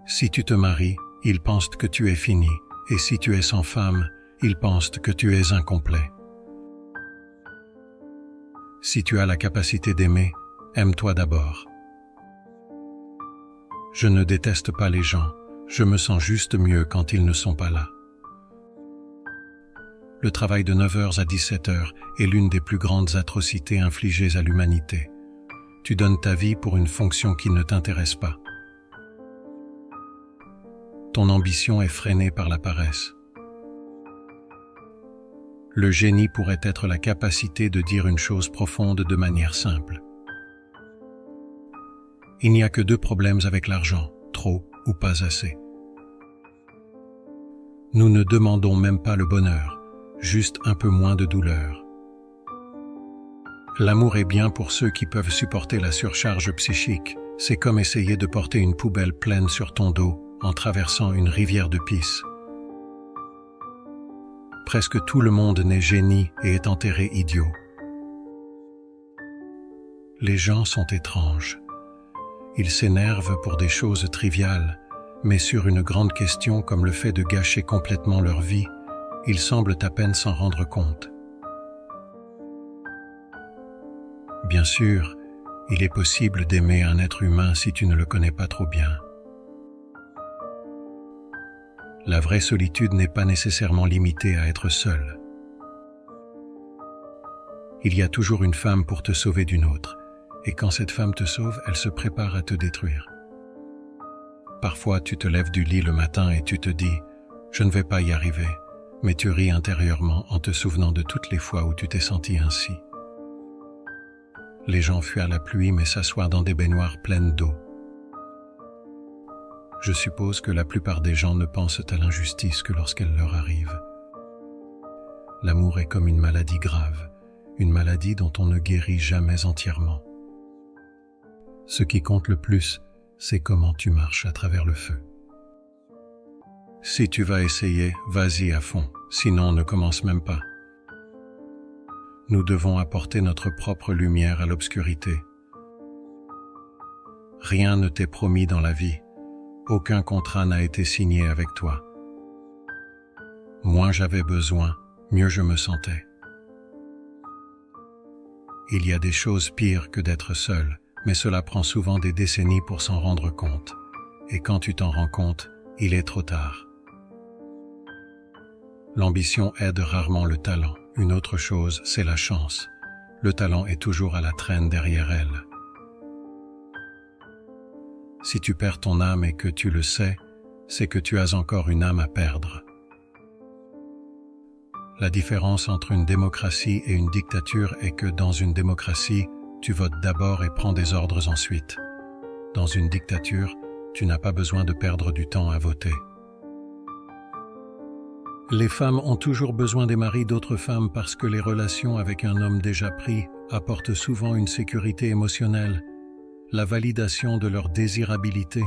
Si tu te maries, ils pensent que tu es fini, et si tu es sans femme, ils pensent que tu es incomplet. Si tu as la capacité d'aimer, aime-toi d'abord. Je ne déteste pas les gens, je me sens juste mieux quand ils ne sont pas là. Le travail de 9h à 17h est l'une des plus grandes atrocités infligées à l'humanité. Tu donnes ta vie pour une fonction qui ne t'intéresse pas. Ton ambition est freinée par la paresse. Le génie pourrait être la capacité de dire une chose profonde de manière simple. Il n'y a que 2 problèmes avec l'argent, trop ou pas assez. Nous ne demandons même pas le bonheur, juste un peu moins de douleur. L'amour est bien pour ceux qui peuvent supporter la surcharge psychique. C'est comme essayer de porter une poubelle pleine sur ton dos en traversant une rivière de pisse. Presque tout le monde naît génie et est enterré idiot. Les gens sont étranges. Ils s'énervent pour des choses triviales, mais sur une grande question comme le fait de gâcher complètement leur vie, ils semblent à peine s'en rendre compte. Bien sûr, il est possible d'aimer un être humain si tu ne le connais pas trop bien. La vraie solitude n'est pas nécessairement limitée à être seul. Il y a toujours une femme pour te sauver d'une autre, et quand cette femme te sauve, elle se prépare à te détruire. Parfois, tu te lèves du lit le matin et tu te dis « Je ne vais pas y arriver », mais tu ris intérieurement en te souvenant de toutes les fois où tu t'es senti ainsi. Les gens fuient à la pluie mais s'assoient dans des baignoires pleines d'eau. Je suppose que la plupart des gens ne pensent à l'injustice que lorsqu'elle leur arrive. L'amour est comme une maladie grave, une maladie dont on ne guérit jamais entièrement. Ce qui compte le plus, c'est comment tu marches à travers le feu. Si tu vas essayer, vas-y à fond, sinon ne commence même pas. Nous devons apporter notre propre lumière à l'obscurité. Rien ne t'est promis dans la vie. Aucun contrat n'a été signé avec toi. Moins j'avais besoin, mieux je me sentais. Il y a des choses pires que d'être seul, mais cela prend souvent des décennies pour s'en rendre compte. Et quand tu t'en rends compte, il est trop tard. L'ambition aide rarement le talent. Une autre chose, c'est la chance. Le talent est toujours à la traîne derrière elle. Si tu perds ton âme et que tu le sais, c'est que tu as encore une âme à perdre. La différence entre une démocratie et une dictature est que dans une démocratie, tu votes d'abord et prends des ordres ensuite. Dans une dictature, tu n'as pas besoin de perdre du temps à voter. Les femmes ont toujours besoin des maris d'autres femmes parce que les relations avec un homme déjà pris apportent souvent une sécurité émotionnelle, la validation de leur désirabilité